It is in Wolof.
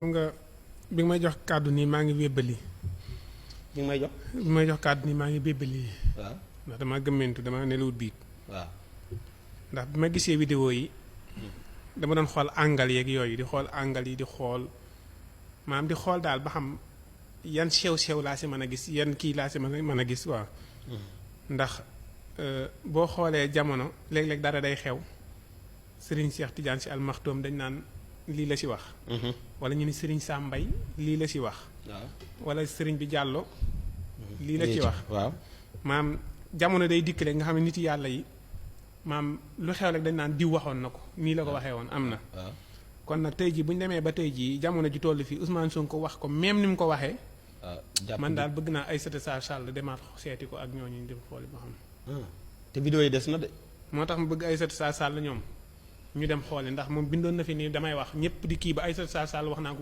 xam nga bi nga may jox kàddu nii maa ngi wébbali. bi nga may jox. bi may jox kàddu nii maa ngi wébbali. waaw ndax dama gëmmentu dama nelawut biig. waaw. ndax bi ma gisee vidéo yi dama doon xool angal yeeg yooyu di xool angal yi di xool maanaam di xool daal ba xam yan sew-sew laa si mën a gis yan kii laa si mën a gis waaw. ndax boo xoolee jamono léeg-léeg dara day xew Serigne Cheikh Tidiane si almaxtoom dañ naan lii la si wax. wala ñu ni Serigne Sam Mbaye lii la si wax. waaw wala Serigne bi Diallo. lii la ci wax waaw. maam jamono day dikk rek nga xam ne nit yàlla yi maam lu xew rek dañ naan diw waxoon na ko nii la ko waxee woon am na. waaw kon nag tey jii bu ñu demee ba tey jii jamono ji toll fii Ousmane Sonko wax ko même ni mu ko waxee. man daal bëgg naa Aïssata Tall Sall demaat seeti ko ak ñooñu ñu dem xooli ba xam. te vidéo yi des na de. moo tax mu bëgg Aïssata Tall Sall ñoom ñu dem xooli ndax moom bindoon na fi nii damay wax ñëpp di kii ba Aïssata Tall Sall wax naa ko